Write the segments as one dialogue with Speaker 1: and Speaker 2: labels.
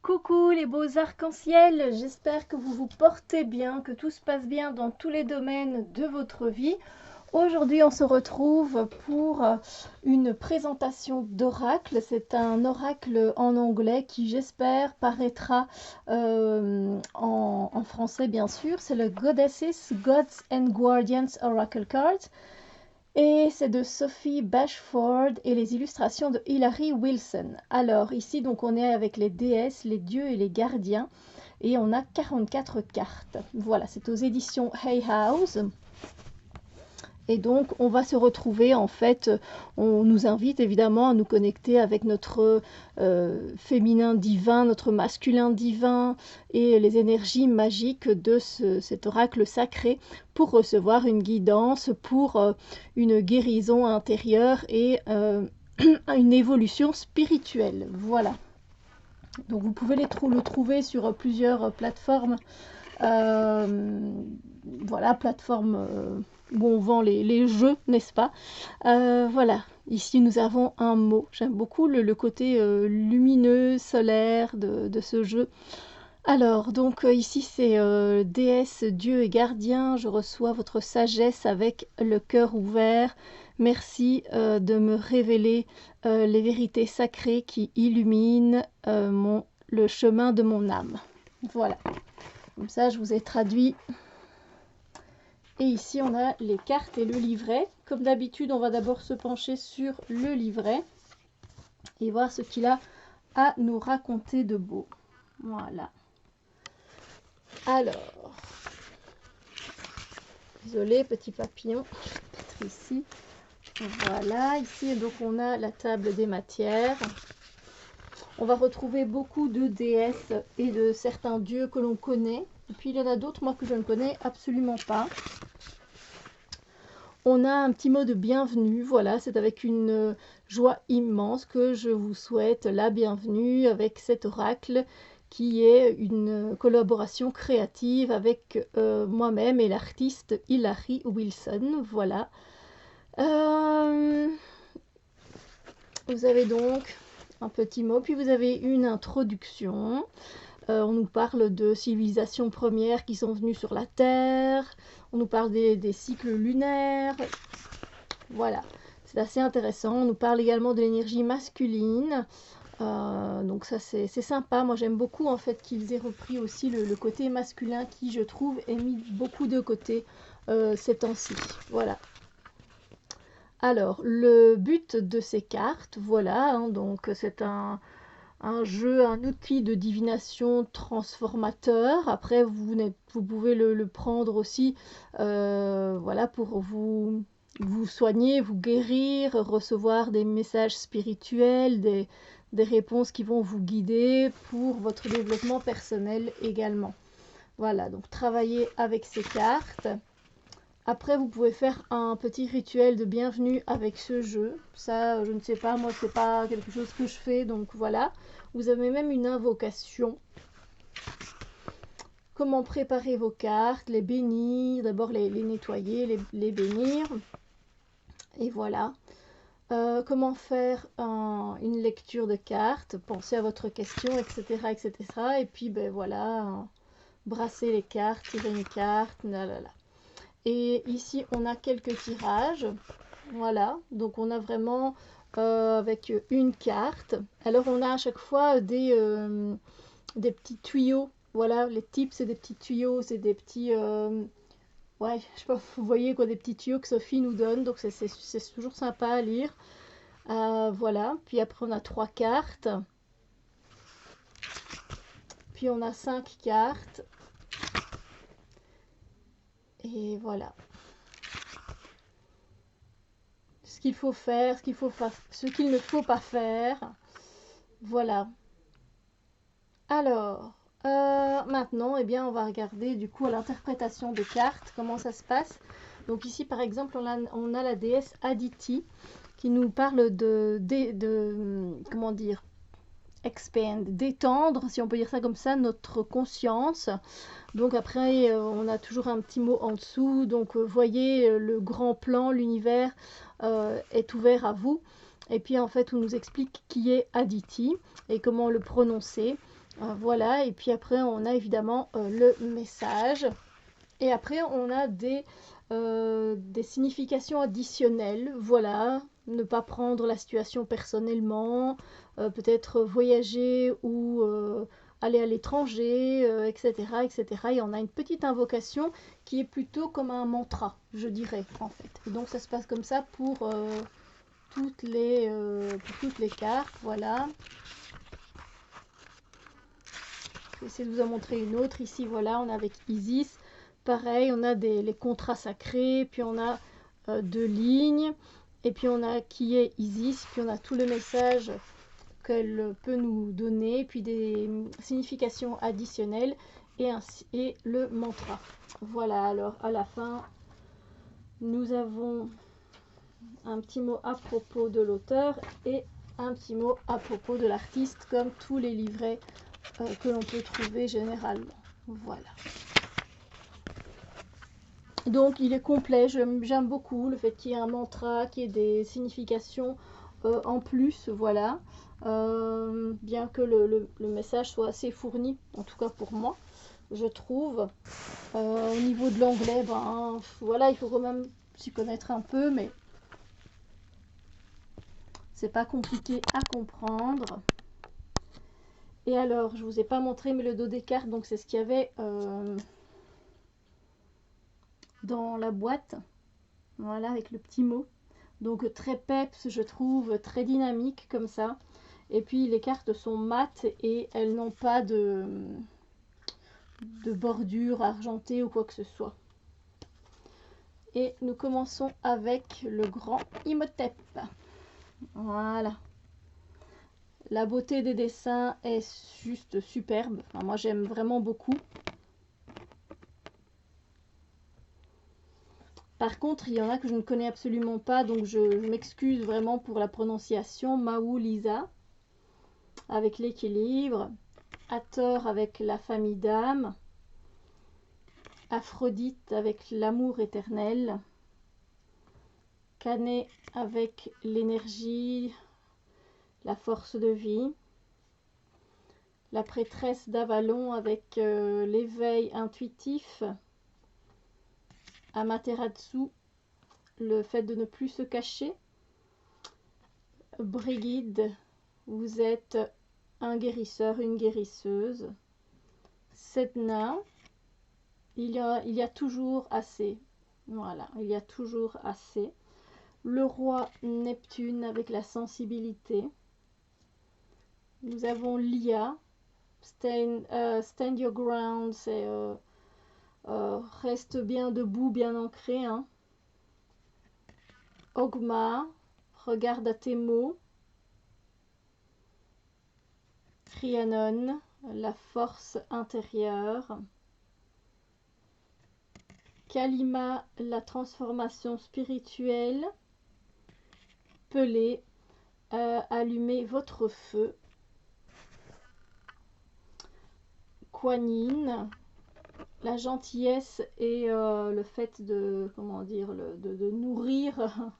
Speaker 1: Coucou les beaux arcs-en-ciel, j'espère que vous vous portez bien, que tout se passe bien dans tous les domaines de votre vie. Aujourd'hui, on se retrouve pour une présentation d'oracle. C'est un oracle en anglais qui, j'espère, paraîtra en français, bien sûr. C'est le Goddesses, Gods and Guardians Oracle Card. Et c'est de Sophie Bashford et les illustrations de Hilary Wilson. Alors ici donc on est avec les déesses, les dieux et les gardiens et on a 44 cartes. Voilà, c'est aux éditions Hay House. Et donc on va se retrouver en fait, on nous invite évidemment à nous connecter avec notre féminin divin, notre masculin divin et les énergies magiques de cet oracle sacré pour recevoir une guidance, pour une guérison intérieure et une évolution spirituelle. Voilà. Donc vous pouvez le trouver sur plusieurs plateformes. Voilà, plateforme où on vend les jeux, n'est-ce pas? Voilà, ici nous avons un mot. J'aime beaucoup le côté lumineux, solaire de ce jeu. Alors, donc ici c'est déesse, dieu et gardien. Je reçois votre sagesse avec le cœur ouvert. Merci de me révéler les vérités sacrées qui illuminent le chemin de mon âme. Voilà. Comme ça, je vous ai traduit. Et ici, on a les cartes et le livret. Comme d'habitude, on va d'abord se pencher sur le livret et voir ce qu'il a à nous raconter de beau. Voilà. Alors, désolé, petit papillon, peut-être ici. Voilà, ici, donc on a la table des matières. On va retrouver beaucoup de déesses et de certains dieux que l'on connaît. Et puis il y en a d'autres, moi, que je ne connais absolument pas. On a un petit mot de bienvenue, voilà, c'est avec une joie immense que je vous souhaite la bienvenue avec cet oracle qui est une collaboration créative avec moi-même et l'artiste Hilary Wilson, voilà. Vous avez donc un petit mot, puis vous avez une introduction. On nous parle de civilisations premières qui sont venues sur la Terre. On nous parle des cycles lunaires. Voilà, c'est assez intéressant. On nous parle également de l'énergie masculine. Donc ça, c'est sympa. Moi, j'aime beaucoup en fait qu'ils aient repris aussi le côté masculin qui, je trouve, est mis beaucoup de côté ces temps-ci. Voilà. Alors, le but de ces cartes, voilà, hein, donc c'est un jeu, un outil de divination transformateur. Après, vous pouvez le prendre aussi voilà, pour vous soigner, vous guérir, recevoir des messages spirituels, des réponses qui vont vous guider pour votre développement personnel également. Voilà, donc travailler avec ces cartes. Après, vous pouvez faire un petit rituel de bienvenue avec ce jeu. Ça, je ne sais pas, moi, c'est pas quelque chose que je fais, donc voilà. Vous avez même une invocation. Comment préparer vos cartes, les bénir, d'abord les nettoyer, les bénir. Et voilà. Comment faire une lecture de cartes, pensez à votre question, etc. etc. Et puis, ben voilà, brasser les cartes, tirer une carte, là. Et ici, on a quelques tirages. Voilà, donc on a vraiment avec une carte. Alors, on a à chaque fois des petits tuyaux. Voilà, les types, c'est des petits tuyaux, c'est des petits... ouais, je sais pas, vous voyez quoi, des petits tuyaux que Sophie nous donne. Donc, c'est toujours sympa à lire. Voilà, puis après, on a 3 cartes. Puis, on a 5 cartes. Et voilà. Ce qu'il faut faire, ce qu'il ne faut pas faire. Voilà. Alors, maintenant, eh bien, on va regarder du coup à l'interprétation des cartes, comment ça se passe. Donc ici, par exemple, on a la déesse Aditi qui nous parle comment dire, expand, d'étendre, si on peut dire ça comme ça, notre conscience. Donc après, on a toujours un petit mot en dessous. Donc, voyez, le grand plan, l'univers est ouvert à vous. Et puis, en fait, on nous explique qui est Aditi et comment le prononcer. Voilà, et puis après on a évidemment le message. Et après on a des significations additionnelles. Voilà, ne pas prendre la situation personnellement, peut-être voyager ou aller à l'étranger, etc., etc. Et on a une petite invocation qui est plutôt comme un mantra, je dirais, en fait. Et donc ça se passe comme ça pour toutes les cartes, voilà. Je vais essayer de vous en montrer une autre. Ici, voilà, on a avec Isis. Pareil, on a les contrats sacrés, puis on a 2 lignes, et puis on a qui est Isis, puis on a tout le message qu'elle peut nous donner, puis des significations additionnelles, et le mantra. Voilà, alors à la fin, nous avons un petit mot à propos de l'auteur et un petit mot à propos de l'artiste, comme tous les livrets que l'on peut trouver généralement. Voilà. Donc il est complet, j'aime beaucoup le fait qu'il y ait un mantra, qu'il y ait des significations en plus, voilà. Bien que le message soit assez fourni, en tout cas pour moi, je trouve. Au niveau de l'anglais, ben voilà, il faut quand même s'y connaître un peu, mais c'est pas compliqué à comprendre. Et alors, je vous ai pas montré, mais le dos des cartes, donc c'est ce qu'il y avait dans la boîte. Voilà, avec le petit mot. Donc très peps, je trouve, très dynamique comme ça. Et puis les cartes sont mates et elles n'ont pas de bordure argentée ou quoi que ce soit. Et nous commençons avec le grand Imhotep. Voilà. La beauté des dessins est juste superbe. Enfin, moi j'aime vraiment beaucoup. Par contre, il y en a que je ne connais absolument pas, donc je m'excuse vraiment pour la prononciation. Maou Lisa avec l'équilibre, Hathor avec la famille d'âme, Aphrodite avec l'amour éternel, Canet avec l'énergie, la force de vie, la prêtresse d'Avalon avec l'éveil intuitif, Amaterasu, le fait de ne plus se cacher, Brigide, vous êtes un guérisseur, une guérisseuse, Sedna, il y a toujours assez. Voilà, il y a toujours assez. Le roi Neptune avec la sensibilité. Nous avons Lia. Stand your ground, c'est reste bien debout, bien ancré. Hein. Ogma, regarde à tes mots. Rhiannon, la force intérieure. Kalima, la transformation spirituelle. Pelé, allumez votre feu. Kuan Yin, la gentillesse et le fait de, comment dire, de nourrir.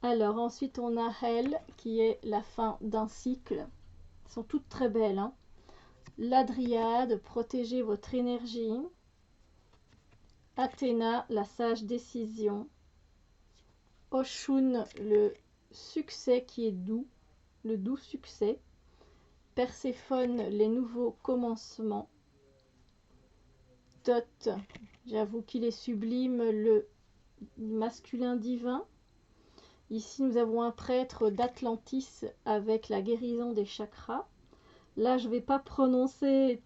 Speaker 1: Alors ensuite on a Elle qui est la fin d'un cycle. Elles sont toutes très belles. Hein. La Dryade, protégez votre énergie. Athéna, la sage décision. Oshun, le succès qui est doux, le doux succès. Perséphone, les nouveaux commencements. Thoth, j'avoue qu'il est sublime, le masculin divin. Ici, nous avons un prêtre d'Atlantis avec la guérison des chakras. Là, je ne vais pas prononcer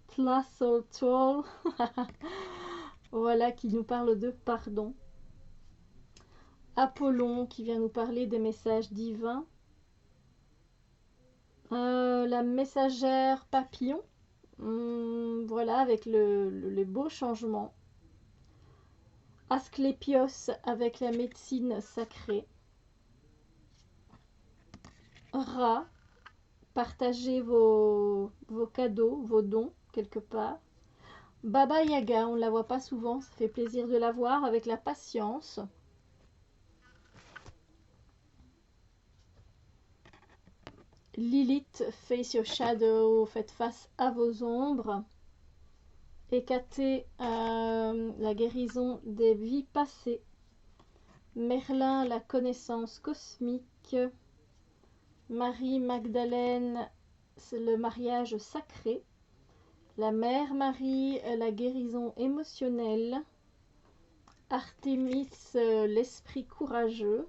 Speaker 1: Tlasoltol. Voilà, qui nous parle de pardon. Apollon, qui vient nous parler des messages divins. La messagère papillon. Voilà, avec les beaux changements. Asclépios avec la médecine sacrée. Ra, partagez vos cadeaux, vos dons quelque part. Baba Yaga, on ne la voit pas souvent, ça fait plaisir de la voir avec la patience. Lilith, face your shadow, faites face à vos ombres. Hécaté, la guérison des vies passées. Merlin, la connaissance cosmique. Marie Magdalène, c'est le mariage sacré. La Mère Marie, la guérison émotionnelle. Artémis, l'esprit courageux.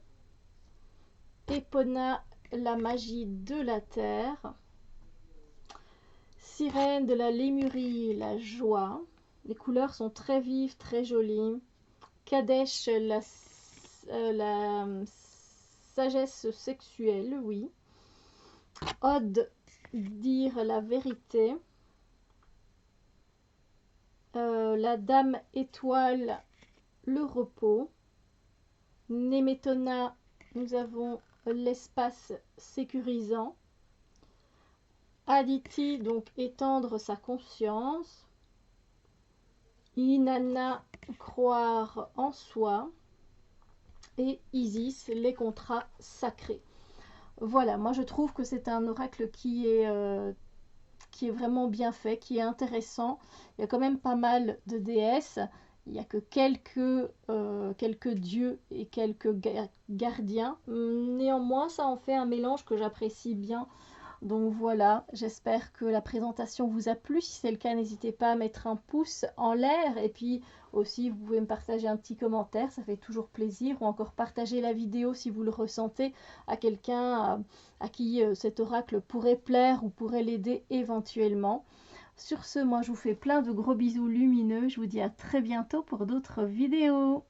Speaker 1: Épona, la magie de la terre. Sirène de la Lémurie, la joie. Les couleurs sont très vives, très jolies. Kadesh, la sagesse sexuelle, oui. Ode, dire la vérité. La dame étoile, le repos. Nemetona, nous avons l'espace sécurisant. Aditi, donc étendre sa conscience. Inanna, croire en soi. Et Isis, les contrats sacrés. Voilà, moi je trouve que c'est un oracle qui est vraiment bien fait, qui est intéressant. Il y a quand même pas mal de déesses. Il n'y a que quelques dieux et quelques gardiens. Néanmoins, ça en fait un mélange que j'apprécie bien. Donc voilà, j'espère que la présentation vous a plu. Si c'est le cas, n'hésitez pas à mettre un pouce en l'air. Et puis aussi, vous pouvez me partager un petit commentaire, ça fait toujours plaisir. Ou encore partager la vidéo si vous le ressentez à quelqu'un à qui cet oracle pourrait plaire ou pourrait l'aider éventuellement. Sur ce, moi je vous fais plein de gros bisous lumineux. Je vous dis à très bientôt pour d'autres vidéos.